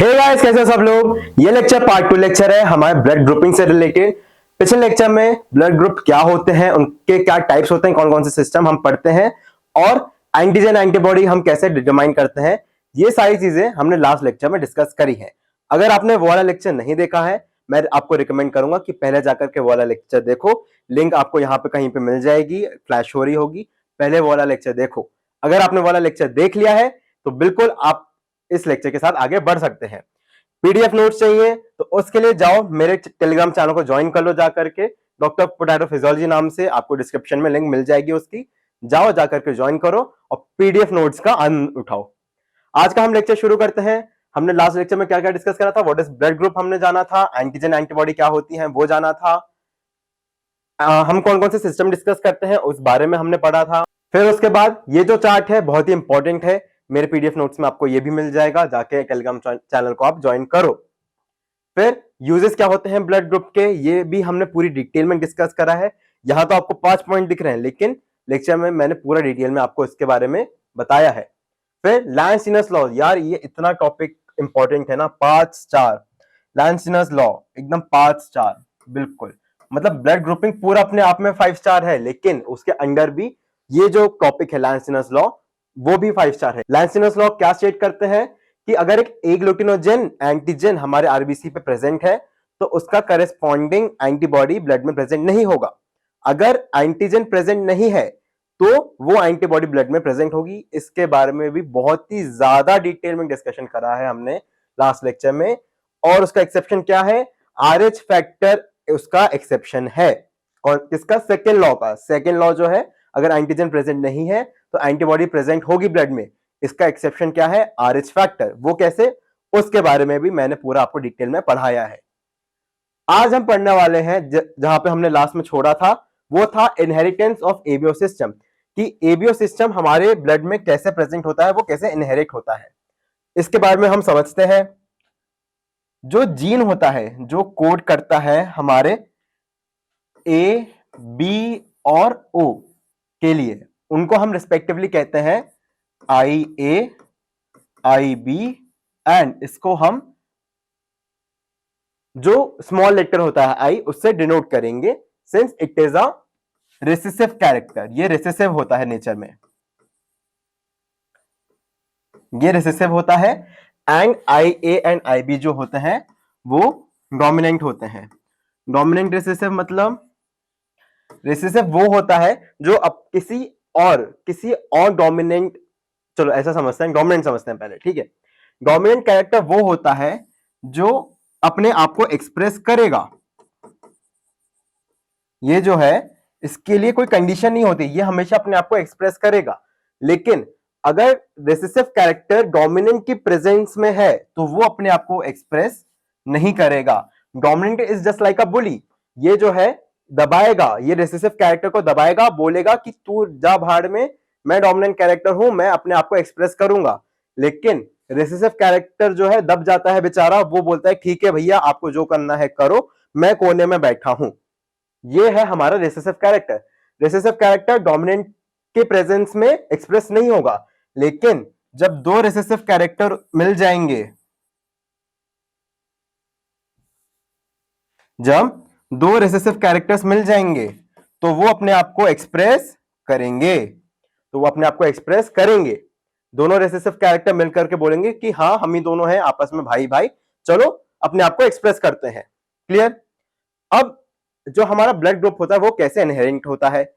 Hey guys, कैसे हो सब लोग। ये लेक्चर पार्ट 2 लेक्चर है हमारे ब्लड ग्रुपिंग से रिलेटेड। पिछले लेक्चर में ब्लड ग्रुप क्या होते हैं, उनके क्या टाइप्स होते हैं, कौन कौन से सिस्टम हम पढ़ते हैं और एंटीजन एंटीबॉडी हम कैसे डिटरमाइन करते हैं, ये सारी चीजें हमने लास्ट लेक्चर में डिस्कस करी है। अगर आपने वो वाला लेक्चर नहीं देखा है, मैं आपको रिकमेंड करूंगा कि पहले जाकर के वो वाला लेक्चर देखो। लिंक आपको यहाँ पे कहीं पे मिल जाएगी, फ्लैश हो रही होगी। पहले वो वाला लेक्चर देखो। अगर आपने वो वाला लेक्चर देख लिया है तो बिल्कुल आप इस लेक्चर के साथ आगे बढ़ सकते हैं। पीडीएफ नोट्स चाहिए तो उसके लिए जाओ मेरे टेलीग्राम चैनल को ज्वाइन कर लो जाकर के। डॉक्टर पोटैटो फिजियोलॉजी नाम से आपको डिस्क्रिप्शन में लिंक मिल जाएगी उसकी, जाओ जाकर के ज्वाइन करो और पीडीएफ नोट्स का आनंद उठाओ। आज का हम लेक्चर शुरू करते हैं। हमने लास्ट लेक्चर में क्या क्या डिस्कस करा था, व्हाट इज ब्लड ग्रुप हमने जाना था, एंटीजन एंटीबॉडी क्या होती है वो जाना था, हम कौन कौन से सिस्टम डिस्कस करते हैं उस बारे में हमने पढ़ा था। फिर उसके बाद ये जो चार्ट है बहुत ही इंपॉर्टेंट है, मेरे पीडीएफ नोट्स में आपको ये भी मिल जाएगा, जाके टेलीग्राम चैनल को आप ज्वाइन करो। फिर यूजेस क्या होते हैं ब्लड ग्रुप के, ये भी हमने पूरी डिटेल में डिस्कस करा है। यहां तो आपको 5 पॉइंट दिख रहे हैं, लेकिन लेक्चर में मैंने पूरा डिटेल में आपको इसके बारे में बताया है। फिर लैंस लॉ, यार ये इतना टॉपिक इंपॉर्टेंट है ना, 5 स्टार लैंस लॉ, एकदम 5 स्टार बिल्कुल। मतलब ब्लड ग्रुपिंग पूरा अपने आप में 5 स्टार है, लेकिन उसके अंडर भी ये जो टॉपिक है लैंस लॉ वो भी 5 स्टार है। लैंस लॉ क्या स्टेट करते हैं कि अगर एक एग्लूटिनोजन एंटीजन हमारे आरबीसी पे प्रेजेंट है तो उसका करेस्पॉन्डिंग एंटीबॉडी ब्लड में प्रेजेंट नहीं होगा। अगर एंटीजन प्रेजेंट नहीं है तो वो एंटीबॉडी ब्लड में प्रेजेंट होगी। इसके बारे में भी बहुत ही ज्यादा डिटेल में डिस्कशन करा है हमने लास्ट लेक्चर में। और उसका एक्सेप्शन क्या है, आरएच फैक्टर उसका एक्सेप्शन है। और किसका, सेकेंड लॉ का। सेकेंड लॉ जो है, अगर एंटीजन प्रेजेंट नहीं है तो एंटीबॉडी प्रेजेंट होगी ब्लड में। इसका एक्सेप्शन क्या है, आरएच फैक्टर। वो कैसे, उसके बारे में भी मैंने पूरा आपको डिटेल में पढ़ाया है। आज हम पढ़ने वाले हैं जहां पे हमने लास्ट में छोड़ा था, वो था इनहेरिटेंस ऑफ एबीओ सिस्टम, कि एबीओ सिस्टम हमारे ब्लड में कैसे प्रेजेंट होता है, वो कैसे इनहेरिट होता है, इसके बारे में हम समझते हैं। जो जीन होता है जो कोड करता है हमारे ए, बी और ओ के लिए, उनको हम रिस्पेक्टिवली कहते हैं आई ए, आई बी, एंड इसको हम जो स्मॉल लेटर होता है आई उससे डिनोट करेंगे, since it is a recessive character. ये रिसेसिव होता है नेचर में, ये रिसेसिव होता है। And I A and I B जो होते हैं वो डोमिनेंट होते हैं। डोमिनेंट रिसेसिव मतलब, रिसेसिव वो होता है जो अब किसी और डोमिनेंट, चलो ऐसा समझते हैं, डोमिनेंट समझते हैं पहले, ठीक है। डोमिनेंट कैरेक्टर वो होता है जो अपने आप को एक्सप्रेस करेगा। ये जो है इसके लिए कोई कंडीशन नहीं होती, ये हमेशा अपने आप को एक्सप्रेस करेगा। लेकिन अगर रिसेसिव कैरेक्टर डोमिनेंट की प्रेजेंस में है तो वो अपने आप को एक्सप्रेस नहीं करेगा। Dominant is just like a bully, ये जो है दबाएगा, ये रिसेसिव कैरेक्टर को दबाएगा, बोलेगा कि तू जा भाड़ में, मैं डोमिनेंट कैरेक्टर हूं, मैं अपने आप को एक्सप्रेस करूंगा। लेकिन रिसेसिव कैरेक्टर जो है दब जाता है बेचारा, वो बोलता है ठीक है भैया आपको जो करना है करो, मैं कोने में बैठा हूं। ये है हमारा recessive character. Recessive character dominant के प्रेजेंस में एक्सप्रेस नहीं होगा, लेकिन जब दो रिसेसिव कैरेक्टर मिल जाएंगे, जब दो रिसेसिव कैरेक्टर्स मिल जाएंगे तो वो अपने आप को एक्सप्रेस करेंगे, तो वो अपने आप को एक्सप्रेस करेंगे। दोनों रिसेसिव कैरेक्टर मिलकर के बोलेंगे कि हाँ हम ही दोनों हैं आपस में भाई भाई, चलो अपने आप को एक्सप्रेस करते हैं। क्लियर। अब जो हमारा ब्लड ग्रुप होता है वो कैसे इनहेरिट होता है,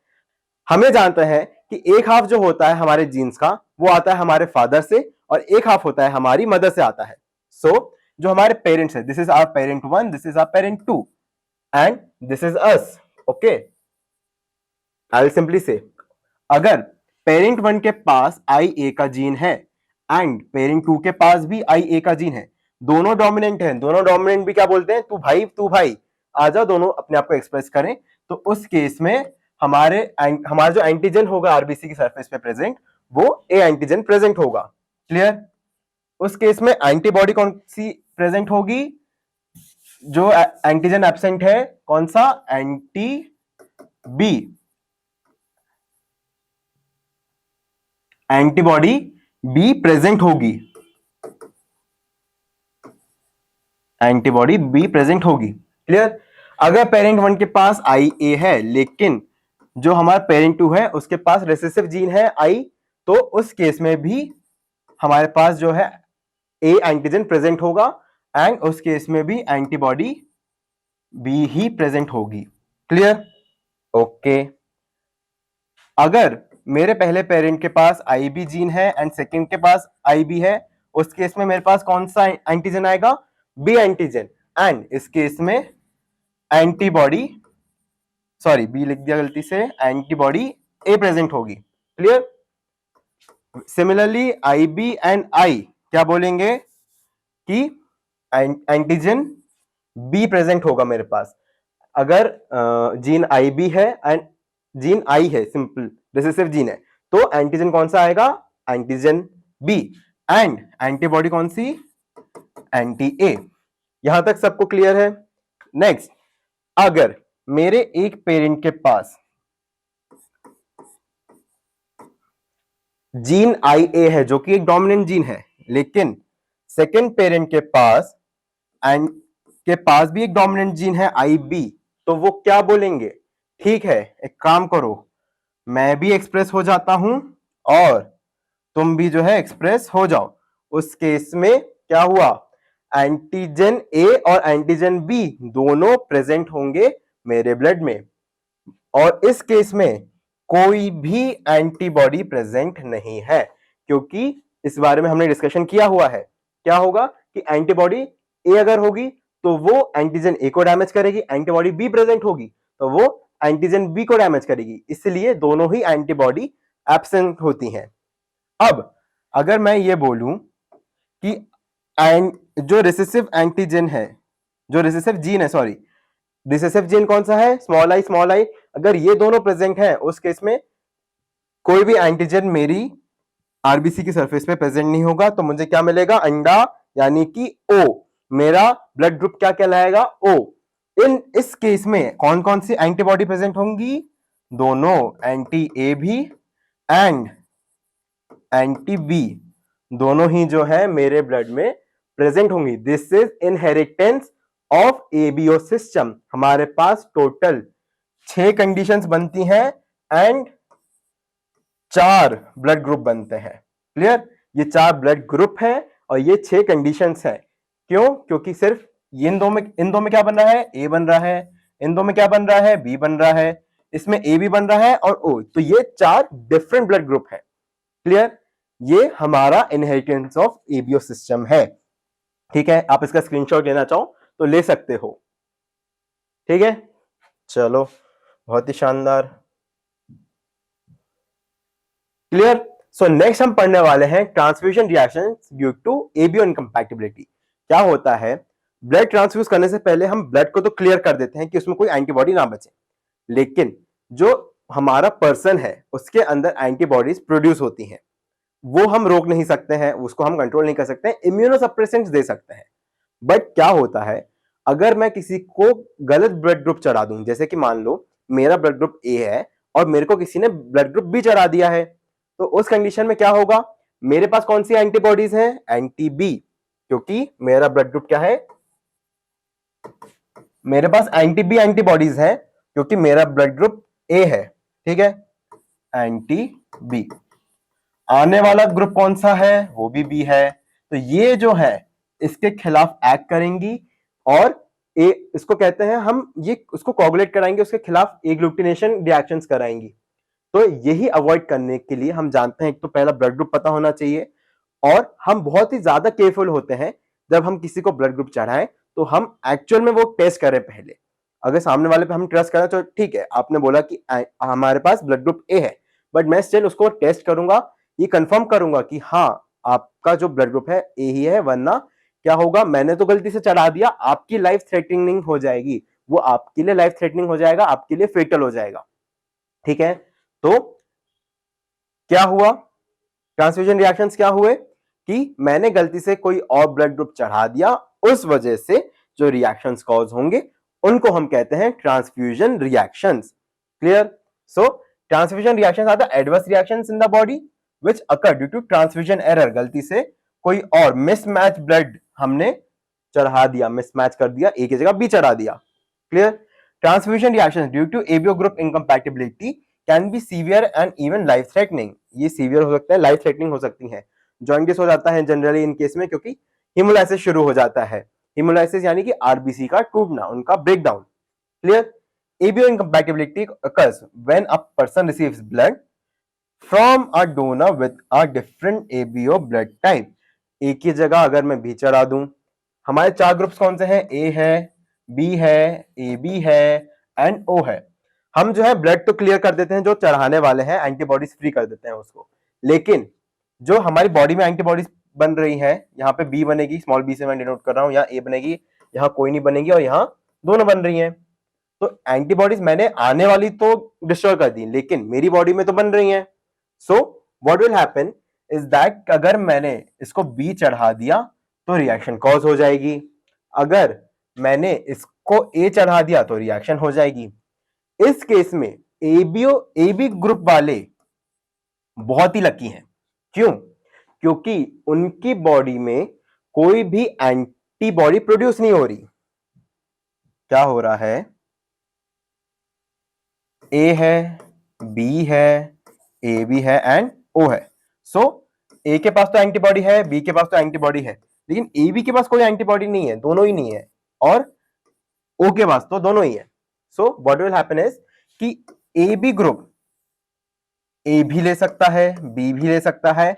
हमें जानते हैं कि एक हाफ जो होता है हमारे जीन्स का वो आता है हमारे फादर से और एक हाफ होता है हमारी मदर से आता है। सो जो हमारे पेरेंट्स है, this is our parent 1, this is our parent 2 and this is us. Okay, I will simply say, अगर पेरेंट 1 के पास आई ए का जीन है एंड पेरेंट 2 के पास भी आई ए का जीन है, दोनों डोमिनेंट हैं, दोनों डोमिनेंट भी क्या बोलते हैं, तू भाई आ जाओ, दोनों अपने आप को एक्सप्रेस करें, तो उस केस में हमारा जो एंटीजन होगा आरबीसी की सरफेस पे प्रेजेंट, वो ए एंटीजन प्रेजेंट होगा। क्लियर। उस केस में एंटीबॉडी कौन सी प्रेजेंट होगी, जो एंटीजन एब्सेंट है, कौन सा, anti B, antibody B present होगी। एंटीबॉडी बी प्रेजेंट होगी। क्लियर? अगर पेरेंट 1 के पास आई ए है लेकिन जो हमारा पेरेंट 2 है उसके पास रिसेसिव जीन है आई, तो उस केस में भी हमारे पास जो है ए एंटीजन प्रेजेंट होगा एंड उस केस में भी एंटीबॉडी बी ही प्रेजेंट होगी। क्लियर? ओके। अगर मेरे पहले पेरेंट के पास आई बी जीन है एंड सेकंड के पास आई बी है, उस केस में मेरे पास कौन सा एंटीजन आएगा? B antigen. एंड इस केस में एंटीबॉडी, सॉरी बी लिख दिया गलती से, एंटीबॉडी ए प्रेजेंट होगी। Clear? Similarly I B and I क्या बोलेंगे कि एंटीजन बी प्रेजेंट होगा मेरे पास। अगर जीन आई बी है एंड जीन आई है, सिंपल रिसेसिव जीन है, तो एंटीजन कौन सा आएगा? Antigen B. एंड एंटीबॉडी कौन सी? Anti A. यहां तक सबको क्लियर है? नेक्स्ट, अगर मेरे एक पेरेंट के पास जीन आई ए है जो कि एक डोमिनेंट जीन है, लेकिन सेकेंड पेरेंट के पास भी एक डोमिनेंट जीन है आई बी, तो वो क्या बोलेंगे? ठीक है, एक काम करो, मैं भी एक्सप्रेस हो जाता हूं और तुम भी जो है एक्सप्रेस हो जाओ। उस केस में क्या हुआ? एंटीजन ए और एंटीजन बी दोनों प्रेजेंट होंगे मेरे ब्लड में, और इस केस में कोई भी एंटीबॉडी प्रेजेंट नहीं है, क्योंकि इस बारे में हमने डिस्कशन किया हुआ है। क्या होगा कि एंटीबॉडी ए अगर होगी तो वो एंटीजन ए को डैमेज करेगी, एंटीबॉडी बी प्रेजेंट होगी तो वो एंटीजन बी को डैमेज करेगी, इसलिए दोनों ही एंटीबॉडी एब्सेंट होती हैं। अब अगर मैं ये बोलूं कि जो रिसेसिव एंटीजन है, जो रिसेसिव जीन है, सॉरी रिसेसिव जीन कौन सा है? Small I. अगर ये दोनों प्रेजेंट हैं, उस केस में कोई भी एंटीजन मेरी आरबीसी की सरफेस पे प्रेजेंट नहीं होगा, तो मुझे क्या मिलेगा? अंडा, यानी कि ओ। मेरा ब्लड ग्रुप क्या कहलाएगा? ओ। इस केस में कौन कौन सी एंटीबॉडी प्रेजेंट होंगी? दोनों, एंटी ए भी एंड एंटी बी, दोनों ही जो है मेरे ब्लड में प्रेजेंट होंगी। This is inheritance of ABO system. हमारे पास टोटल 6 कंडीशंस बनती हैं एंड 4 ब्लड ग्रुप बनते हैं। क्लियर? ये 4 ब्लड ग्रुप है और ये 6 कंडीशंस हैं। क्यों? क्योंकि सिर्फ इन दो में क्या बन रहा है? ए बन रहा है। इन दो में क्या बन रहा है? बी बन रहा है। इसमें ए भी बन रहा है और ओ, तो ये 4 डिफरेंट ब्लड ग्रुप है। क्लियर? ये हमारा इनहेरिटेंस ऑफ एबीओ सिस्टम है। ठीक है, आप इसका स्क्रीनशॉट लेना चाहो तो ले सकते हो। ठीक है, चलो, बहुत ही शानदार। क्लियर? सो नेक्स्ट हम पढ़ने वाले हैं transfusion reactions due to ABO incompatibility. क्या होता है? ब्लड ट्रांसफ्यूज करने से पहले हम ब्लड को तो क्लियर कर देते हैं कि उसमें कोई एंटीबॉडी ना बचे, लेकिन जो हमारा पर्सन है उसके अंदर एंटीबॉडीज प्रोड्यूस होती हैं, वो हम रोक नहीं सकते हैं, उसको हम कंट्रोल नहीं कर सकते हैं, इम्यूनोसप्रेसेंट्स दे सकते हैं। बट क्या होता है, अगर मैं किसी को गलत ब्लड ग्रुप चढ़ा दूं, जैसे कि मान लो मेरा ब्लड ग्रुप ए है और मेरे को किसी ने ब्लड ग्रुप बी चढ़ा दिया है, तो उस कंडीशन में क्या होगा? मेरे पास कौन सी एंटीबॉडीज हैं? एंटी बी, क्योंकि मेरा ब्लड ग्रुप क्या है? मेरे पास एंटी बी एंटीबॉडीज हैं क्योंकि मेरा ब्लड ग्रुप ए है। ठीक है, एंटी बी। आने वाला ग्रुप कौन सा है? वो भी बी है, तो ये जो है इसके खिलाफ एक्ट करेंगी और इसको कहते हैं हम, ये उसको कोगुलेट कराएंगे, उसके खिलाफ एग्लूटिनेशन रिएक्शंस कराएंगी। तो यही अवॉइड करने के लिए हम जानते हैं, एक तो पहला ब्लड ग्रुप पता होना चाहिए, और हम बहुत ही ज्यादा केयरफुल होते हैं जब हम किसी को ब्लड ग्रुप चढ़ाएं तो हम एक्चुअल में वो टेस्ट करें पहले। अगर सामने वाले पे हम ट्रस्ट करें तो ठीक है, आपने बोला कि हमारे पास ब्लड ग्रुप ए है, बट मैं स्टिल उसको टेस्ट करूंगा, ये कंफर्म करूंगा कि हाँ आपका जो ब्लड ग्रुप है ए ही है, वरना क्या होगा, मैंने तो गलती से चढ़ा दिया, आपकी लाइफ थ्रेटनिंग हो जाएगी, वो आपके लिए लाइफ थ्रेटनिंग हो जाएगा, आपके लिए फेटल हो जाएगा। ठीक है, तो क्या हुआ? ट्रांसफ्यूजन रिएक्शंस क्या हुए कि मैंने गलती से कोई और ब्लड ग्रुप चढ़ा दिया, उस वजह से जो रिएक्शंस कॉज होंगे उनको हम कहते हैं transfusion reactions. Clear? So transfusion reactions are the adverse reactions in the body which occur due to transfusion error. गलती से कोई और मिसमैच ब्लड हमने चढ़ा दिया, मिसमैच कर दिया, ए की जगह बी चढ़ा दिया। Clear? Transfusion reaction due to ABO group incompatibility can be severe and even life threatening. ये सीवियर हो सकता है, लाइफ थ्रेटनिंग हो सकती है। जॉइंटिस हो जाता है जनरली इन केस में, क्योंकि हीमोलाइसिस शुरू हो जाता है। हीमोलाइसिस यानी कि आरबीसी का टूटना, उनका breakdown. Clear? ABO incompatibility occurs when a person receives blood from a donor with a different ABO blood type। ए की जगह अगर मैं बी चढ़ा दूं, हमारे 4 ग्रुप्स कौन से हैं? ए है, बी है, ए बी है एंड ओ है। हम जो है ब्लड तो क्लियर कर देते हैं, जो चढ़ाने वाले हैं एंटीबॉडीज फ्री कर देते हैं उसको, लेकिन जो हमारी बॉडी में एंटीबॉडीज बन रही है, यहाँ पे बी बनेगी, स्मॉल बी से मैं डिनोट कर रहा हूं, यहाँ ए बनेगी, यहाँ कोई नहीं बनेगी, और यहाँ दोनों बन रही हैं। तो एंटीबॉडीज मैंने आने वाली तो डिस्ट्रॉय कर दी, लेकिन मेरी बॉडी में तो बन रही हैं। So what will happen is that अगर मैंने इसको बी चढ़ा दिया तो रिएक्शन कॉज हो जाएगी, अगर मैंने इसको ए चढ़ा दिया तो रिएक्शन हो जाएगी। इस केस में एबी ग्रुप वाले बहुत ही लकी हैं। क्यों? क्योंकि उनकी बॉडी में कोई भी एंटीबॉडी प्रोड्यूस नहीं हो रही। क्या हो रहा है? ए है, बी है, ए बी है एंड ओ है। सो ए के पास तो एंटीबॉडी है, बी के पास तो एंटीबॉडी है, लेकिन ए बी के पास कोई एंटीबॉडी नहीं है, दोनों ही नहीं है, और ओ के पास तो दोनों ही है। So what will happen is कि ए बी ग्रुप ए भी ले सकता है, बी भी ले सकता है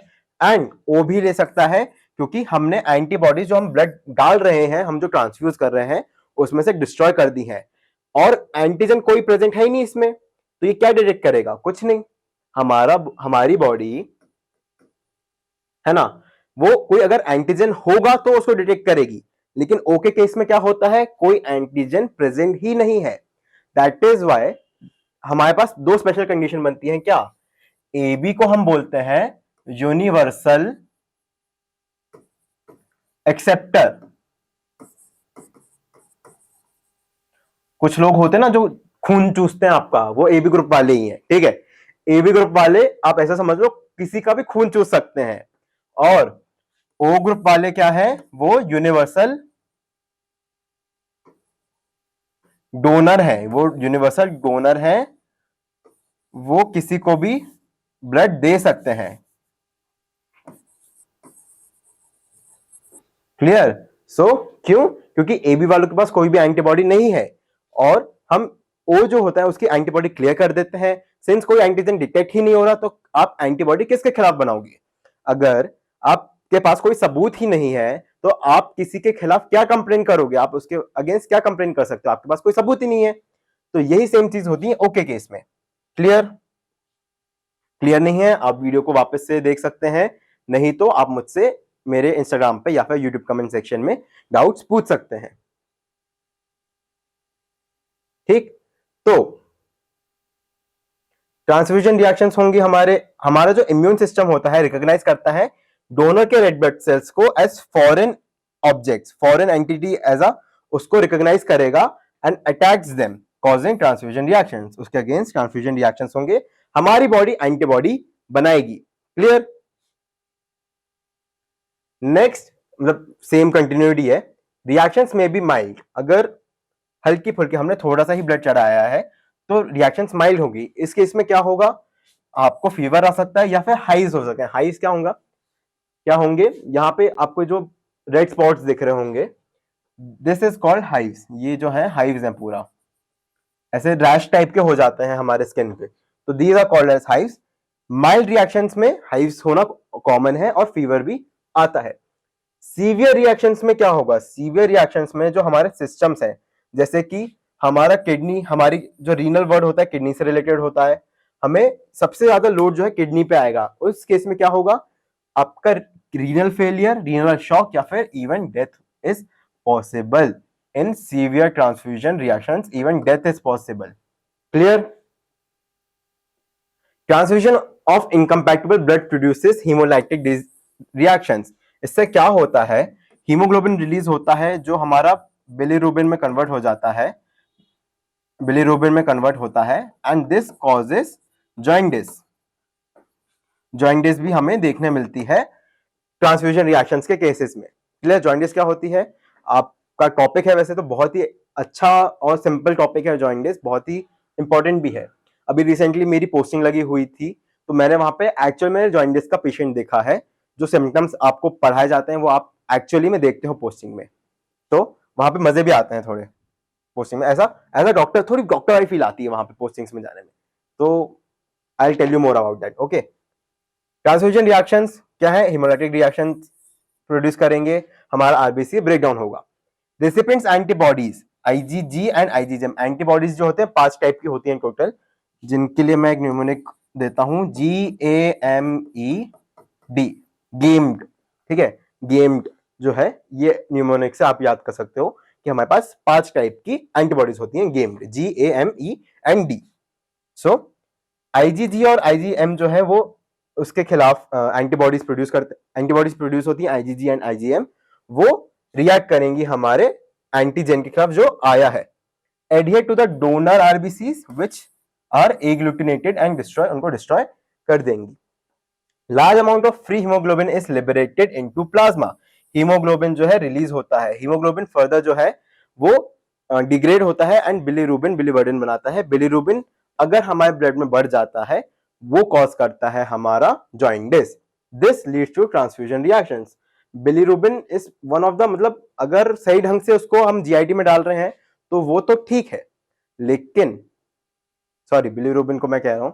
एंड ओ भी ले सकता है, क्योंकि हमने एंटीबॉडीज जो हम ब्लड डाल रहे हैं, हम जो ट्रांसफ्यूज कर रहे हैं, उसमें से डिस्ट्रॉय कर दी है, और एंटीजन कोई प्रेजेंट है ही नहीं इसमें, तो ये क्या डिटेक्ट करेगा? कुछ नहीं। हमारी बॉडी है ना, वो कोई अगर एंटीजन होगा तो उसको डिटेक्ट करेगी, लेकिन ओ के केस में क्या होता है? कोई एंटीजन प्रेजेंट ही नहीं है। दैट इज वाई हमारे पास 2 स्पेशल कंडीशन बनती हैं। क्या? ए बी को हम बोलते हैं यूनिवर्सल एक्सेप्टर। कुछ लोग होते हैं ना जो खून चूसते हैं आपका, वो ए बी ग्रुप वाले ही हैं। ठीक है? ए बी ग्रुप वाले आप ऐसा समझ लो किसी का भी खून चूस सकते हैं, और ओ ग्रुप वाले क्या है? वो यूनिवर्सल डोनर है, वो यूनिवर्सल डोनर है, वो किसी को भी ब्लड दे सकते हैं। क्लियर? सो क्यों? क्योंकि ए बी वालों के पास कोई भी एंटीबॉडी नहीं है, और हम ओ जो होता है उसकी एंटीबॉडी क्लियर कर देते हैं। सिंस कोई एंटीजन डिटेक्ट ही नहीं हो रहा, तो आप एंटीबॉडी किसके खिलाफ बनाओगे? अगर आपके पास कोई सबूत ही नहीं है, तो आप किसी के खिलाफ क्या कंप्लेन करोगे? आप उसके अगेंस्ट क्या कंप्लेन कर सकते हो? आपके पास कोई सबूत ही नहीं है। तो यही सेम चीज होती है ओके केस में। क्लियर? क्लियर नहीं है आप वीडियो को वापस से देख सकते हैं, नहीं तो आप मुझसे मेरे इंस्टाग्राम पे या फिर यूट्यूब कमेंट सेक्शन में डाउट्स पूछ सकते हैं। ठीक? तो ट्रांसफ्यूजन रिएक्शंस होंगी हमारा जो इम्यून सिस्टम होता है रिकॉग्नाइज करता है डोनर के रेड ब्लड सेल्स को as foreign objects, foreign entity as a, उसको रिकॉग्नाइज करेगा and attacks them causing transfusion reactions. उसके अगेंस्ट ट्रांसफ्यूजन रिएक्शंस होंगे, हमारी बॉडी एंटीबॉडी बनाएगी। क्लियर? नेक्स्ट मतलब सेम कंटिन्यूटी है। रिएक्शंस में भी माइल्ड, अगर हल्की फुल्की हमने थोड़ा सा ही ब्लड चढ़ाया है तो रिएक्शंस माइल्ड होगी। इस केस में क्या होगा? आपको फीवर आ सकता है या फिर हाइज हो सकते हैं। हाइज क्या होंगे? यहाँ पे आपको जो रेड स्पॉट्स दिख रहे होंगे, दिस इज कॉल्ड हाइव्स। ये जो है हाइव्स हैं, पूरा ऐसे रैश टाइप के हो जाते हैं हमारे स्किन पे, तो these are called as hives. Mild reactions में हाइव्स होना कॉमन है और फीवर भी आता है। सीवियर रिएक्शंस में क्या होगा? सीवियर रिएक्शंस में जो हमारे सिस्टम्स हैं, जैसे कि हमारा किडनी, हमारी जो रीनल वर्ड होता है किडनी से रिलेटेड होता है, हमें सबसे ज्यादा लोड जो है किडनी पे आएगा। उस केस में क्या होगा? आपका रीनल फेलियर, रीनल शॉक या फिर even death is possible. In severe transfusion reactions even death is possible. Clear? Transfusion of incompatible blood produces haemolytic reactions. इससे क्या होता है? हीमोग्लोबिन रिलीज होता है जो हमारा बिलीरुबिन में कन्वर्ट हो जाता है, बिलीरुबिन में कन्वर्ट होता है, and this causes jaundice. Jaundice भी हमें देखने मिलती है ट्रांसफ्यूजन रिएक्शंस के केसेस में। क्लियर? जॉइंडिस क्या होती है? आपका टॉपिक है वैसे तो बहुत ही अच्छा और सिंपल टॉपिक है जॉइंडिस, बहुत ही इंपॉर्टेंट भी है। अभी रिसेंटली मेरी पोस्टिंग लगी हुई थी तो मैंने वहां पे एक्चुअल में जॉइंडिस का पेशेंट देखा है। जो सिम्टम्स आपको पढ़ाए जाते हैं वो आप एक्चुअली में देखते हो पोस्टिंग में, तो वहां पे मजे भी आते हैं थोड़े पोस्टिंग में। ऐसा एज अ डॉक्टर थोड़ी डॉक्टर वाली फील आती है वहां पे पोस्टिंग्स में जाने में। तो I tell you more about that. Okay, transfusion reactions क्या है? हिमोलाइटिक रिएक्शन प्रोड्यूस करेंगे, हमारा आरबीसी ब्रेकडाउन होगा। Recipients antibodies IgG and IgGM, antibodies जो होते हैं 5 टाइप की होती हैं टोटल, जिनके लिए मैं एक न्यूमोनिक देता हूं, GAMED, गेम्ड। ठीक है, गेम्ड जो है ये न्यूमोनिक से आप याद कर सकते हो कि हमारे पास 5 टाइप की एंटीबॉडीज होती हैं, गेम्ड, GAMEND। सो आईजीजी और आईजीएम जो है वो उसके खिलाफ एंटीबॉडीज प्रोड्यूस करते, एंटीबॉडीज प्रोड्यूस होती है आईजीजी एंड आईजीएम, वो रिएक्ट करेंगी हमारे एंटीजन के खिलाफ जो आया है। Adhere to the donor RBCs which are agglutinated and destroy, उनको डिस्ट्रॉय कर देंगी। Large amount of free haemoglobin is liberated into plasma, haemoglobin जो है रिलीज होता है, हीमोग्लोबिन फर्दर जो है वो डिग्रेड होता है एंड बिलीरुबिन बिलीवर्डिन बनाता है। बिलीरुबिन अगर हमारे ब्लड में बढ़ जाता है वो कॉज करता है हमारा jaundice. This leads to transfusion reactions. Bilirubin is one of the, मतलब अगर सही ढंग से उसको हम जीआईटी में डाल रहे हैं तो वो तो ठीक है, लेकिन सॉरी बिलीरुबिन को मैं कह रहा हूं,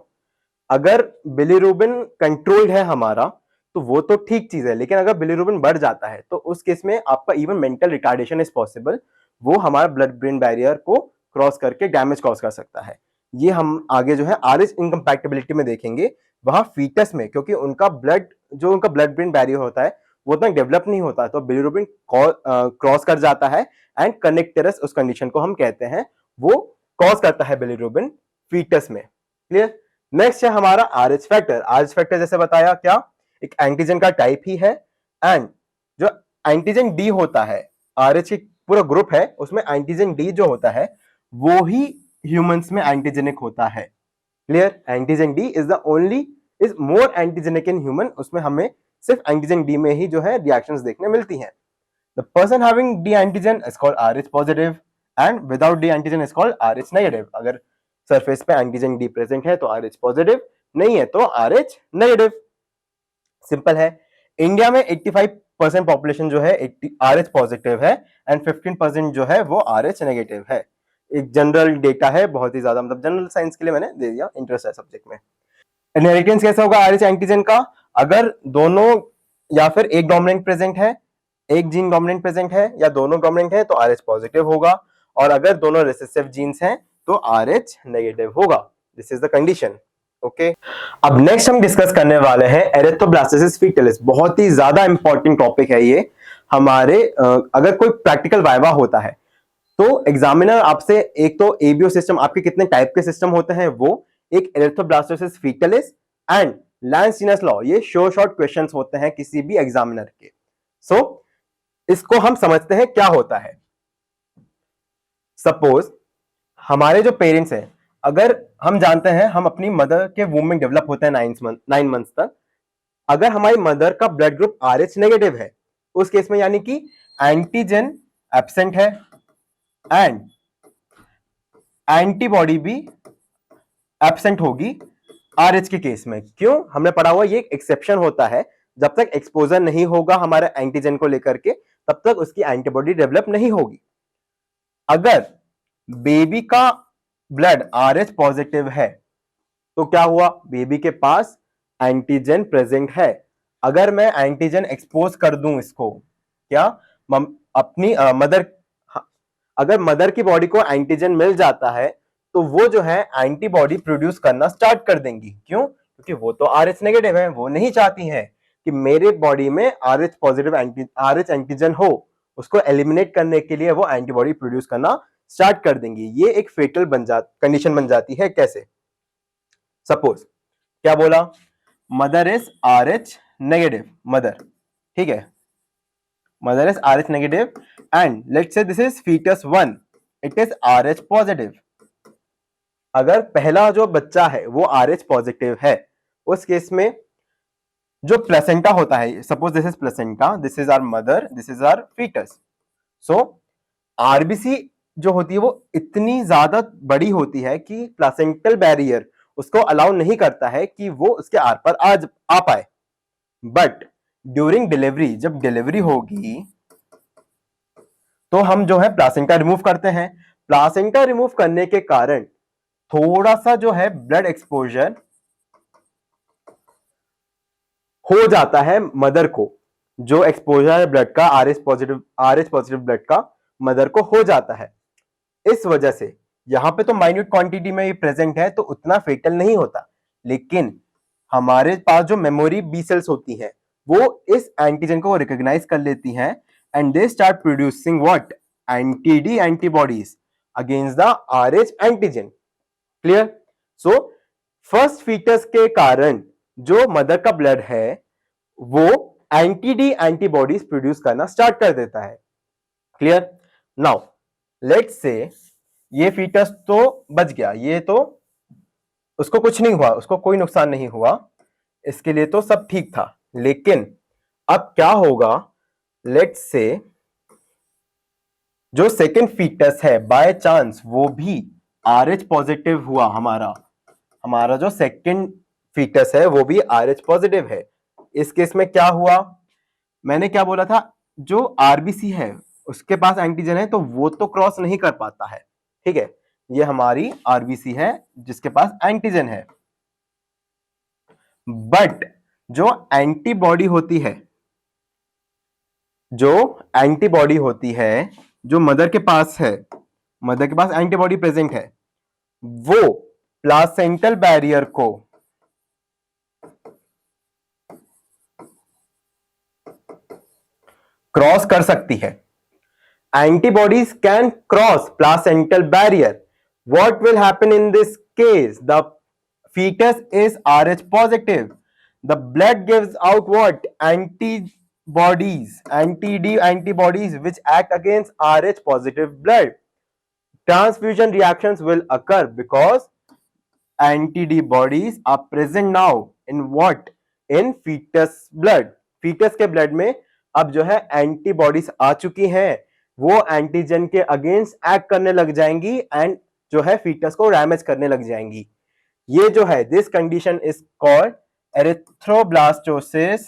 अगर बिलीरुबिन कंट्रोल्ड है हमारा तो वो तो ठीक चीज है, लेकिन अगर बिलीरुबिन बढ़ जाता है तो उस केस में आपका even mental retardation is possible, वो हमारा ब्लड ब्रेन बैरियर को क्रॉस करके डैमेज कॉज कर सकता है। ये हम आगे जो है आरएच इनकम्पैटिबिलिटी में देखेंगे, वहां फीटस में, क्योंकि उनका ब्लड जो उनका ब्लड ब्रेन बैरियर होता है वो उतना डेवलप नहीं होता है, तो बिलीरुबिन क्रॉस कर जाता है एंड कनेक्टरस उस कंडीशन को हम कहते हैं, वो कॉज करता है बिलीरुबिन फीटस में। क्लियर? नेक्स्ट है हमारा आरएच फैक्टर। आरएच फैक्टर जैसे बताया क्या, एक एंटीजन का टाइप ही है, एंड जो एंटीजन डी होता है, आरएच एक पूरा ग्रुप है, उसमें एंटीजन डी जो होता है वो ही ह्यूमंस में एंटीजेनिक होता है। Clear? Antigen D is the only, is more antigenic in human, उसमें हमें सिर्फ एंटीजन डी में ही जो है रिएक्शंस देखने मिलती हैं। The person having D antigen is called RH positive and without D antigen is called RH negative. अगर सरफेस पे एंटीजन डी प्रेजेंट है तो आरएच पॉजिटिव, नहीं है तो आरएच नेगेटिव। सिंपल है। इंडिया में 85% पॉपुलेशन जो है आरएच पॉजिटिव है एंड 15% जो है वो आरएच नेगेटिव है। एक जनरल डेटा है, बहुत ही ज्यादा, मतलब जनरल साइंस के लिए मैंने दे दिया, इंटरेस्ट है सब्जेक्ट में। इनहेरिटेंस कैसा होगा आरएच एंटीजन का? अगर दोनों या फिर एक डोमिनेंट प्रेजेंट है, एक जीन डोमिनेंट प्रेजेंट है या दोनों डोमिनेंट है तो आरएच पॉजिटिव होगा, और अगर दोनों रिसेसिव जीन्स हैं तो आरएच नेगेटिव होगा। This is the condition. Okay, अब नेक्स्ट हम डिस्कस करने वाले हैं एरिथ्रोब्लास्टोसिस फीटलिस। बहुत ही ज्यादा इंपॉर्टेंट टॉपिक है ये हमारे, अगर कोई प्रैक्टिकल वाइवा होता है तो एग्जामिनर आपसे, एक तो एबीओ सिस्टम, आपके कितने टाइप के सिस्टम होते हैं वो, एक erythroblastosis fetalis and lens law, ये शॉर्ट शॉर्ट क्वेश्चंस होते हैं किसी भी एग्जामिनर के। सो इसको हम समझते हैं क्या होता है। सपोज हमारे जो पेरेंट्स हैं, अगर हम जानते हैं हम अपनी मदर के वूम में डेवलप होते हैं 9 मंथ्स तक, अगर हमारी मदर का ब्लड ग्रुप आरएच नेगेटिव है उस केस में यानी कि एंटीजन एब्सेंट है एंड एंटीबॉडी भी एब्सेंट होगी आरएच के केस में। क्यों? हमने पढ़ा हुआ ये एक एक्सेप्शन होता है, जब तक एक्सपोजर नहीं होगा हमारे एंटीजन को लेकर के तब तक उसकी एंटीबॉडी डेवलप नहीं होगी। अगर बेबी का ब्लड आरएच पॉजिटिव है तो क्या हुआ, बेबी के पास एंटीजन प्रेजेंट है। अगर मैं एंटीजन एक्सपोज कर दूं इसको, क्या अपनी मदर, अगर मदर की बॉडी को एंटीजन मिल जाता है तो वो जो है एंटीबॉडी प्रोड्यूस करना स्टार्ट कर देंगी। क्यों? क्योंकि वो तो आरएच नेगेटिव है, वो नहीं चाहती हैं कि मेरे बॉडी में आरएच पॉजिटिव आरएच एंटीजन हो, उसको एलिमिनेट करने के लिए वो एंटीबॉडी प्रोड्यूस करना स्टार्ट कर देंगी। ये एक फेटल कंडीशन बन जाती है। कैसे? सपोज क्या बोला, mother is Rh negative, mother, ठीक है, mother is Rh negative and let's say this is fetus 1, it is Rh positive. अगर पहला जो बच्चा है वो आरएच पॉजिटिव है उस केस में जो प्लेसेंटा होता है, suppose this is placenta, this is our mother, this is our fetus, so RBC जो होती है वो इतनी ज्यादा बड़ी होती है कि प्लासेंटल बैरियर उसको अलाउ नहीं करता है कि वो उसके आर पर आ पाए। बट ड्यूरिंग डिलीवरी, जब डिलीवरी होगी तो हम जो है प्लासेंटा रिमूव करते हैं। प्लासेंटा रिमूव करने के कारण थोड़ा सा जो है ब्लड एक्सपोजर हो जाता है मदर को। जो एक्सपोजर है ब्लड का आरएच पॉजिटिव ब्लड का मदर को हो जाता है। इस वजह से यहां पे तो माइन्यूट क्वांटिटी में प्रेजेंट है तो उतना फेटल नहीं होता, लेकिन हमारे पास जो मेमोरी बी सेल्स होती हैं वो इस एंटीजन को रिकॉग्नाइज कर लेती हैं and they start producing what, anti-D antibodies against the Rh antigen. Clear? So first fetus के कारण जो मदर का ब्लड है वो एंटी-डी एंटीबॉडीज प्रोड्यूस करना स्टार्ट कर देता है। क्लियर? नाउ लेट्स से ये फीटस तो बच गया, ये तो उसको कुछ नहीं हुआ, उसको कोई नुकसान नहीं हुआ, इसके लिए तो सब ठीक था। लेकिन अब क्या होगा, लेट्स से जो सेकंड फीटस है बाय चांस वो भी आरएच पॉजिटिव हुआ, हमारा जो सेकंड फीटस है वो भी आरएच पॉजिटिव है। इस केस में क्या हुआ, मैंने क्या बोला था, जो आरबीसी है उसके पास एंटीजन है तो वो तो क्रॉस नहीं कर पाता है। ठीक है, ये हमारी आरबीसी है जिसके पास एंटीजन है। बट जो एंटीबॉडी होती है, जो मदर के पास है, मदर के पास एंटीबॉडी प्रेजेंट है, वो प्लासेंटल बैरियर को क्रॉस कर सकती है। Antibodies can cross placental barrier. What will happen in this case? The fetus is Rh positive. The blood gives out what? Antibodies, anti-D antibodies which act against Rh positive blood. Transfusion reactions will occur because anti-D bodies are present now in what? In fetus blood. fetus के blood में अब जो है antibodies आ चुकी हैं, वो antigen के against act करने लग जाएंगी एंड जो है फीटस को डैमेज करने लग जाएंगी। ये जो है this condition is called erythroblastosis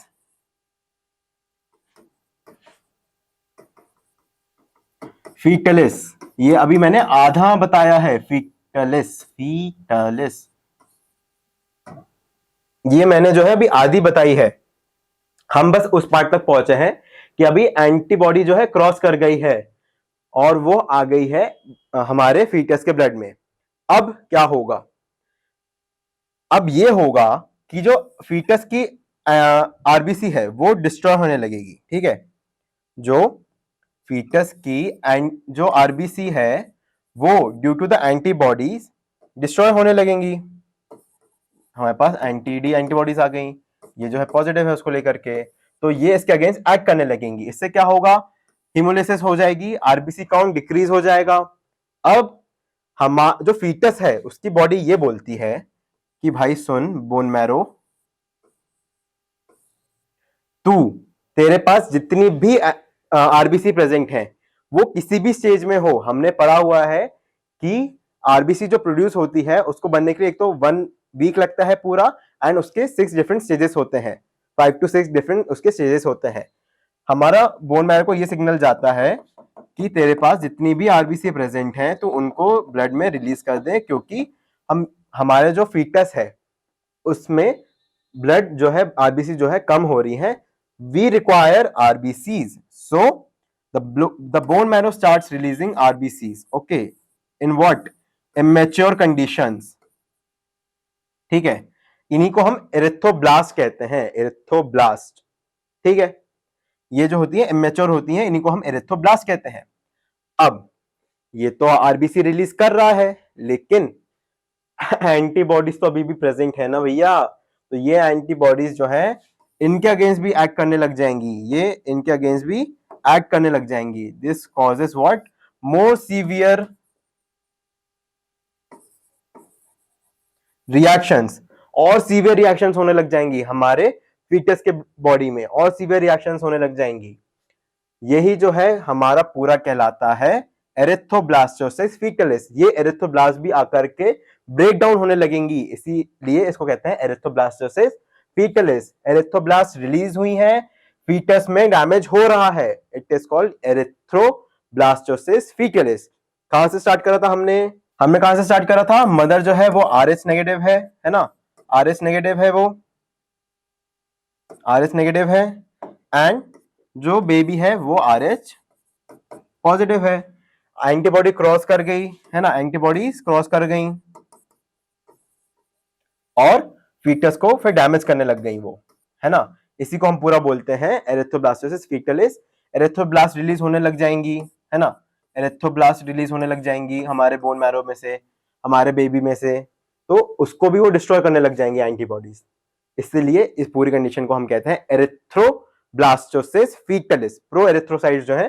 fetalis. ये अभी मैंने आधा बताया है, फीटलिस, ये मैंने जो है अभी आधी बताई है। हम बस उस पार्ट तक पहुंचे हैं कि अभी एंटीबॉडी जो है क्रॉस कर गई है और वो आ गई है हमारे फीटस के ब्लड में। अब क्या होगा, अब ये होगा कि जो फीटस की आरबीसी है वो डिस्ट्रॉय होने लगेगी। ठीक है, जो फीटस की जो आरबीसी है वो due to the antibodies destroy होने लगेंगी। हमारे पास एंटी-डी एंटीबॉडीज आ गई, ये जो है पॉजिटिव है उसको लेकर के, तो ये इसके अगेंस्ट एक्ट करने लगेंगी। इससे क्या होगा, हीमोलिसिस हो जाएगी, आरबीसी काउंट डिक्रीज हो जाएगा। अब हम जो फीटस है उसकी बॉडी ये बोलती है कि भाई सुन बोन मैरो, तू, तेरे पास जितनी भी आरबीसी प्रेजेंट है वो किसी भी स्टेज में हो, हमने पढ़ा हुआ है कि आरबीसी जो प्रोड्यूस होती है उसको बनने के लिए एक तो 1 वीक लगता है पूरा एंड उसके 6 डिफरेंट स्टेजेस होते हैं, 5 to 6 डिफरेंट उसके स्टेजेस होते हैं। हमारा बोन मैरो को ये सिग्नल जाता है कि तेरे पास जितनी भी आरबीसी प्रेजेंट हैं तो उनको ब्लड में रिलीज कर दे, क्योंकि हमारे जो फीटस है उसमें ब्लड जो है आरबीसी जो है कम हो रही है। We require RBCs, so the bone marrow starts releasing RBCs. Okay, in what? Immature conditions. ठीक है, इन्हीं को हम एरिथ्रोब्लास्ट कहते हैं, एरिथ्रोब्लास्ट। ठीक है, ये जो होती है इमेच्योर होती हैं, इन्हीं को हम एरिथ्रोब्लास्ट कहते हैं। अब ये तो आरबीसी रिलीज कर रहा है, लेकिन एंटीबॉडीज तो अभी भी प्रेजेंट है ना भैया, तो ये एंटीबॉडीज जो है इनके अगेंस्ट भी एक्ट करने लग जाएंगी, ये इनके अगेंस्ट भी एक्ट करने लग जाएंगी। This causes what, more severe reactions, और सीवियर रिएक्शंस होने लग जाएंगी हमारे फीटस के बॉडी में, और सीवियर रिएक्शंस होने लग जाएंगी। यही जो है हमारा पूरा कहलाता है एरिथ्रोब्लास्टोसिस फीटलिस। ये एरिथ्रोब्लास्ट भी आकर के ब्रेक डाउन होने लगेंगी, इसीलिए इसको कहते हैं एरिथ्रोब्लास्टोसिस फीटलिस। एरिथ्रोब्लास्ट रिलीज हुई है, फीटस में डैमेज हो रहा है, it is called erythroblastosis fetalis. कहां से स्टार्ट करा था हमने कहां से स्टार्ट करा था? मदर जो है वो RH नेगेटिव है ना, RH नेगेटिव है, वो RH नेगेटिव है, एंड जो बेबी है वो RH पॉजिटिव है। एंटीबॉडी क्रॉस कर गई है ना, एंटीबॉडीज क्रॉस कर गई और फीटस को फिर डैमेज करने लग गई वो, है ना। इसी को हम पूरा बोलते हैं एरिथ्रोब्लास्टोसिस फीटलिस। एरिथ्रोब्लास्ट रिलीज होने लग जाएंगी, है ना, एरिथ्रोब्लास्ट रिलीज होने लग जाएंगी हमारे बोन मैरो में से, हमारे बेबी में से, तो उसको भी वो डिस्ट्रॉय करने लग जाएंगे एंटीबॉडीज। इसलिए इस पूरी कंडीशन को हम कहते हैं एरिथ्रोब्लास्टोसिस फीटलिस। प्रो एरिथ्रोसाइट्स जो है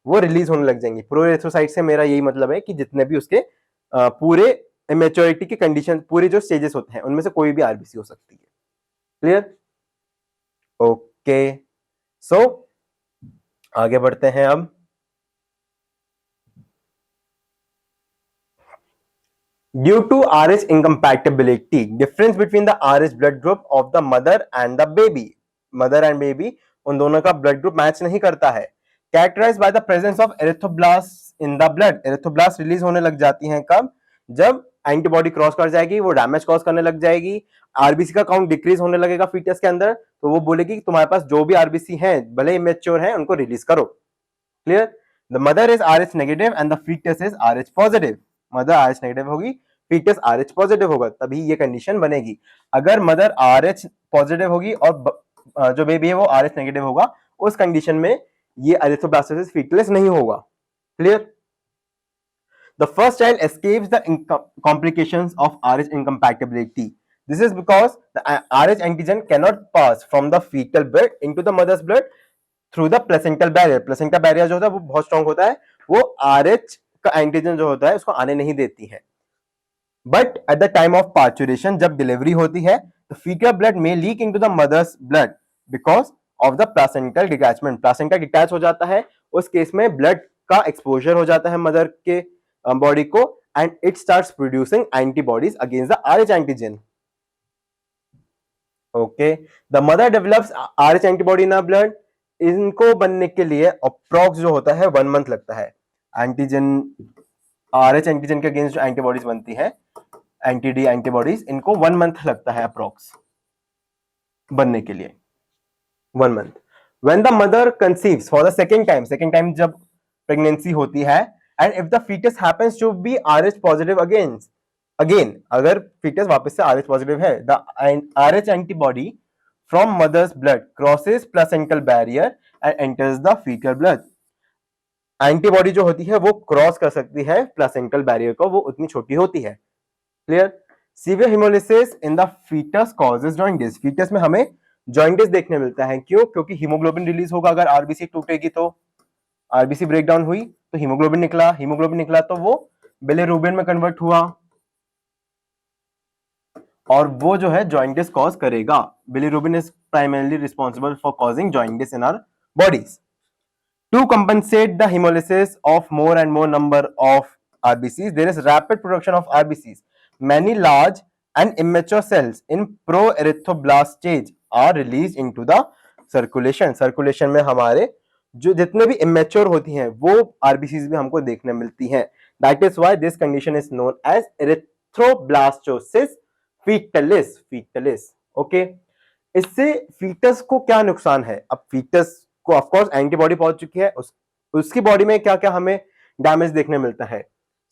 वो रिलीज होने लग जाएंगी। प्रो एरिथ्रोसाइट से मेरा यही मतलब है कि जितने भी उसके पूरे इमेच्योरिटी की कंडीशन, पूरे जो स्टेजेस होते हैं उनमें से कोई भी आरबीसी हो सकती है। क्लियर? ओके, सो आगे बढ़ते हैं अब। Due to RH incompatibility, difference between the RH blood group of the mother and the baby, mother and baby उन दोनों का ब्लड ग्रुप मैच नहीं करता है। Characterized by the presence of erythroblasts in the blood, erythroblasts release होने लग जाती हैं कब? जब एंटीबॉडी क्रॉस कर जाएगी, वो डैमेज कॉज करने लग जाएगी, आरबीसी का काउंट डिक्रीज होने लगेगा फीटस के अंदर, तो वो बोलेगी कि तुम्हारे पास जो भी आरबीसी हैं भले इमेच्योर हैं उनको रिलीज करो। Clear? The mother is RH negative and the fetus is RH positive. Mother RH negative होगी, फीटस RH पॉजिटिव होगा, तभी ये कंडीशन बनेगी। अगर मदर RH पॉजिटिव होगी और जो बेबी है वो RH नेगेटिव होगा, उस कंडीशन में ये एरिथ्रोब्लास्टोसिस फीटलिस नहीं होगा। Clear? The first child escapes the complications of RH incompatibility. This is because the RH antigen cannot pass from the fetal blood into the mother's blood through the placental barrier. Placental barrier जो होता है वो बहुत strong होता है, वो RH का antigen जो होता है उसको आने नहीं देती है। But at the time of parturition, जब डिलीवरी होती है, the fetal blood may leak into the mother's blood because of the placental detachment. Placenta detach हो जाता है, उस केस में ब्लड का एक्सपोजर हो जाता है मदर के बॉडी को, and it starts producing antibodies against the RH antigen. Okay, the mother develops RH antibody in blood. इनको बनने के लिए अप्रॉक्स जो होता है 1 मंथ लगता है। एंटीजन, RH एंटीजन के अगेंस्ट जो एंटीबॉडीज बनती है, एंटी-डी एंटीबॉडीज, इनको 1 मंथ लगता है अप्रॉक्स बनने के लिए, 1 month. When the mother conceives for the second time जब प्रेगनेंसी होती है, and if the fetus happens to be RH positive again, अगर fetus वापस से RH positive है, the RH antibody from mother's blood crosses placental barrier and enters the fetal blood. Antibody जो होती है वो क्रॉस कर सकती है प्लासेंटल बैरियर को, वो उतनी छोटी होती है। Clear? Severe hemolysis in the fetus causes jaundice. Fetus में हमें जॉइंटिस देखने मिलता है, क्यों? क्योंकि हीमोग्लोबिन रिलीज होगा, अगर आरबीसी टूटेगी तो आरबीसी ब्रेकडाउन हुई तो हीमोग्लोबिन निकला तो वो बिलिरुबिन में कन्वर्ट हुआ और वो जो है जॉइंटिस कॉज करेगा। Bilirubin is primarily responsible for causing jaundice in our bodies. To compensate the hemolysis of more and more number of RBCs, there is rapid production of RBCs. Many large and immature cells in pro-erythroblast stage are released into the circulation. Circulation में हमारे जो जितने भी immature होती हैं वो RBCs भी हमको देखने मिलती हैं. That is why this condition is known as erythroblastosis fetalis. Fetalis, okay? इससे फीटस को क्या नुकसान है? अब फीटस को ऑफ कोर्स एंटीबॉडी पहुंच चुकी है, उसकी बॉडी में क्या क्या हमें डैमेज देखने मिलता है।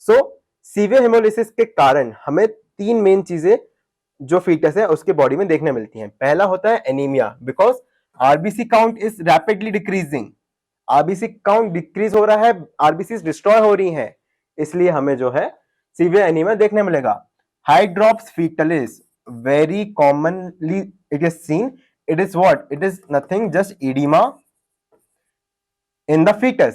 सो सीवियर हेमोलिसिस के कारण हमें 3 मेन चीजें जो फीटस है उसके बॉडी में देखने मिलती हैं। पहला होता है anaemia, because RBC count is rapidly decreasing. RBC count decrease हो रहा है, आरबीसी डिस्ट्रॉय हो रही है, इसलिए हमें जो है सीवियर एनीमिया देखने मिलेगा। हाइड्रॉप्स fetalis, very commonly it is seen. It is what? It is nothing, just edema in the fetus.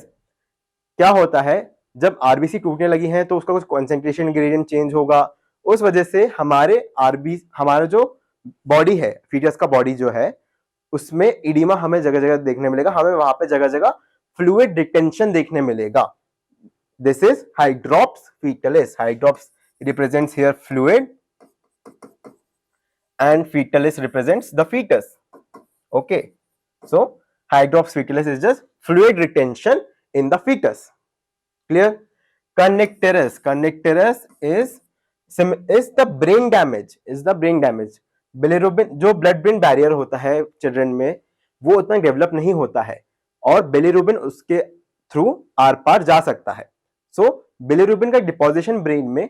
क्या होता है? जब आरबीसी टूटने लगी है तो उसका कुछ कॉन्सेंट्रेशन ग्रेडियंट चेंज होगा, उस वजह से हमारा जो बॉडी है, फीटस का बॉडी जो है, उसमें इडीमा हमें जगह जगह देखने मिलेगा, हमें वहां पे जगह जगह फ्लूइड रिटेंशन देखने मिलेगा। This is hydrops fetalis. Hydrops represents here fluid and fetalis represents the fetus. Okay, so hydrops fetalis is just fluid retention in the fetus. Clear? Connecterus. Connecterus is the brain damage. Is the brain damage. Bilirubin जो blood brain barrier होता है children में वो उतना develop नहीं होता है और बिलिरुबिन उसके थ्रू आर पार जा सकता है। सो बिलिरुबिन का डिपोजिशन ब्रेन में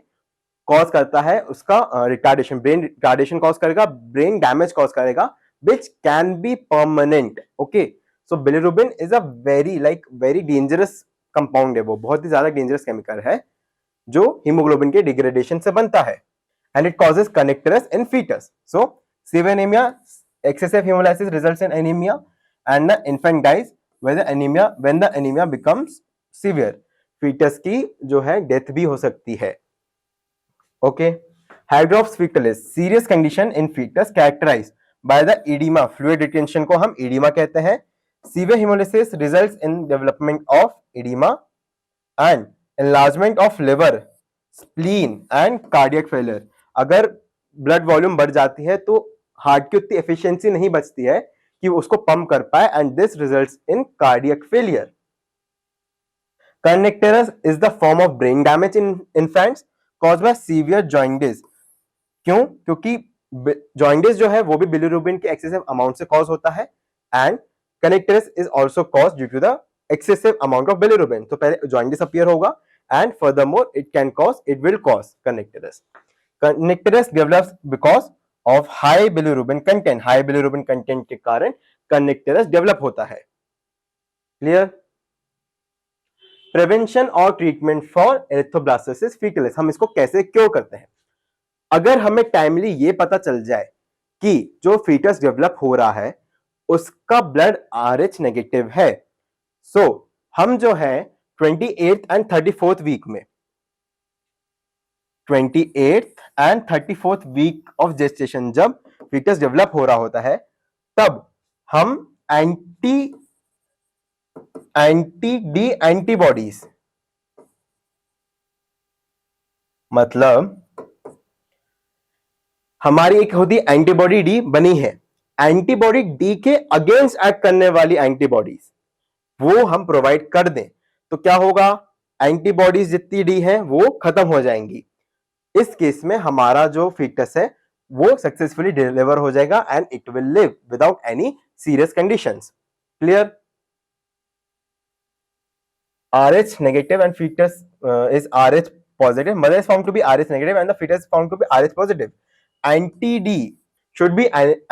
कॉज करता है उसका रिटार्डेशन, ब्रेन रिटार्डेशन कॉज करेगा, ब्रेन डैमेज कॉज करेगा, which can be permanent. Okay, so bilirubin is a very dangerous compound है, वो बहुत ही ज्यादा डेंजरस केमिकल है जो हीमोग्लोबिन के डिग्रेडेशन से बनता है and it causes kernicterus in fetus. So severe anaemia, excessive hemolysis results in anemia and the infant dies when the anemia becomes severe। Fetus की जो है डेथ भी हो सकती है। Okay, hydrops fetalis serious condition in fetus characterised by the oedema. Fluid retention को हम oedema कहते हैं। Severe haemolysis results in development of oedema and enlargement of liver, spleen and cardiac failure. अगर ब्लड वॉल्यूम बढ़ जाती है तो heart की उतनी एफिशिएंसी नहीं बचती है कि उसको पंप कर पाए and this results in cardiac failure. Connecterus is the form of brain damage in infants caused by severe jaundice। क्यों? क्योंकि jaundice जो है वो भी बिलिरुबिन के एक्सेसिव अमाउंट से कॉज होता है and connecterus is also caused due to the excessive amount of bilirubin। तो पहले jaundice अपीयर होगा and furthermore it will cause connecterus। Connecterus develops because of high bilirubin content। High bilirubin content के कारण connecterus develop होता है। Clear? Prevention और treatment for erythroblastosis fetalis, हम इसको कैसे क्योर करते हैं? अगर हमें टाइमली ये पता चल जाए कि जो फीटस डेवलप हो रहा है उसका ब्लड RH नेगेटिव है, सो हम जो है 28th एंड 34th वीक में 28th and 34th week of gestation जब फीटस डेवलप हो रहा होता है तब हम एंटी-डी एंटीबॉडीज, मतलब हमारी एक होती एंटीबॉडी डी बनी है, एंटीबॉडी डी के अगेंस्ट एक्ट करने वाली एंटीबॉडीज वो हम प्रोवाइड कर दें तो क्या होगा? एंटीबॉडीज जितनी डी है वो खत्म हो जाएंगी। इस केस में हमारा जो फीटस है वो सक्सेसफुली डिलीवर हो जाएगा and it will live without any serious conditions. Clear? RH negative and fetus is RH positive. Mother is found to be RH negative and the fetus is found to be RH positive. Anti-D should be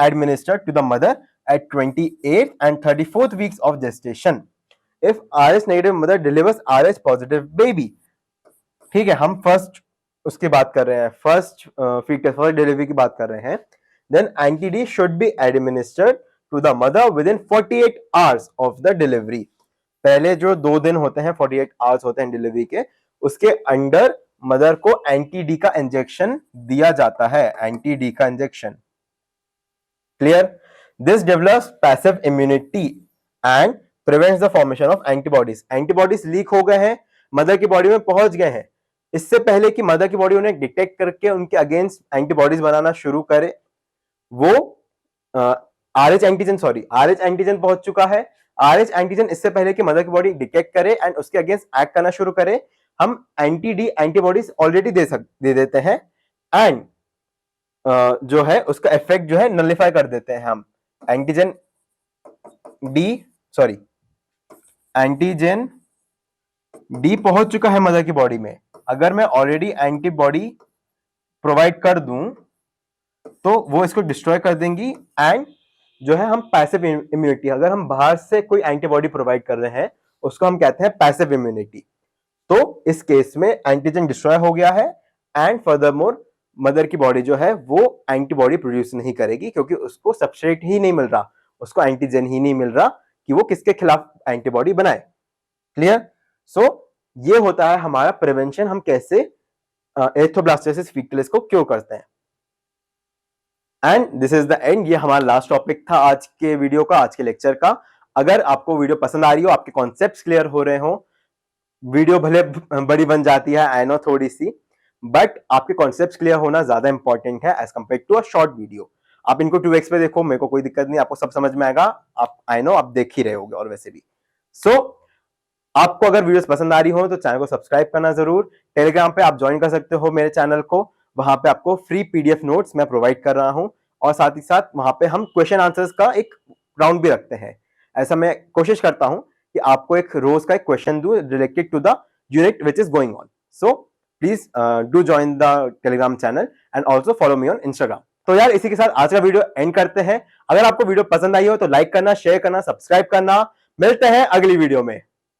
administered to the mother at 28th and 34th weeks of gestation. If RH negative mother delivers RH positive baby, ठीक है, हम first उसकी बात कर रहे हैं, first foetus first delivery की बात कर रहे हैं, then anti-D should be administered to the mother within 48 hours of the delivery। पहले जो 2 दिन होते हैं 48 आवर्स होते हैं डिलीवरी के, उसके अंडर मदर को एंटी-डी का इंजेक्शन दिया जाता है, एंटी-डी का injection. Clear? This develops passive immunity and prevents the formation of antibodies. Antibodies leak हो गए हैं, मदर की बॉडी में पहुंच गए हैं, इससे पहले कि मदर की बॉडी उन्हें डिटेक्ट करके उनके अगेंस्ट एंटीबॉडीज बनाना शुरू करे, वो RH एंटीजन पहुंच चुका है। RH एंटीजन इससे पहले कि मदर की बॉडी डिटेक्ट करे एंड उसके अगेंस्ट एक्ट करना शुरू करे, हम एंटी-डी एंटीबॉडीज ऑलरेडी दे देते हैं एंड जो है उसका इफेक्ट जो है नलिफाई कर देते हैं हम। एंटीजन डी पहुंच चुका है मदर की बॉडी में, अगर मैं ऑलरेडी एंटीबॉडी प्रोवाइड कर दूं तो वो इसको डिस्ट्रॉय कर देंगी एंड जो है हम पैसिव इम्यूनिटी, अगर हम बाहर से कोई एंटीबॉडी प्रोवाइड कर रहे हैं उसको हम कहते हैं पैसिव इम्यूनिटी। तो इस केस में एंटीजन डिस्ट्रॉय हो गया है एंड फर्दरमोर मदर की बॉडी जो है वो एंटीबॉडी प्रोड्यूस नहीं करेगी क्योंकि उसको सबस्ट्रेट ही नहीं मिल रहा, उसको एंटीजन ही नहीं मिल रहा कि वो किसके खिलाफ एंटीबॉडी बनाए। क्लियर? सो ये होता है हमारा प्रिवेंशन, हम कैसे एरिथ्रोब्लास्टोसिस फीटलिस को क्योर करते हैं। And this is the end, ये हमारा लास्ट टॉपिक था आज के वीडियो का, आज के लेक्चर का। अगर आपको वीडियो पसंद आ रही हो, आपके कॉन्सेप्ट्स क्लियर हो रहे हो, वीडियो भले बड़ी बन जाती है, आई नो थोड़ी सी, बट आपके कॉन्सेप्ट्स क्लियर होना ज्यादा इंपॉर्टेंट है as compare to a short video. आप इनको 2x पे देखो, मेरे को कोई दिक्कत नहीं, आपको सब समझ में आएगा, आप आई नो आप देख ही रहे होगे और वैसे भी। सो आपको अगर वीडियोस पसंद आ रही हो तो चैनल को सब्सक्राइब करना जरूर। टेलीग्राम पे आप ज्वाइन कर सकते हो मेरे चैनल को, वहां पे आपको फ्री पीडीएफ नोट्स मैं प्रोवाइड कर रहा हूं, और साथ ही साथ वहां पे हम क्वेश्चन आंसर्स का एक राउंड भी रखते हैं। ऐसा मैं कोशिश करता हूं कि आपको एक रोज का एक क्वेश्चन दूं related to the unit which is going on. So please do join the Telegram channel and also follow me on Instagram. तो यार इसी के साथ आज का वीडियो एंड करते हैं। अगर आपको वीडियो पसंद आई हो तो लाइक करना, शेयर करना, सब्सक्राइब करना। मिलते हैं अगली वीडियो में।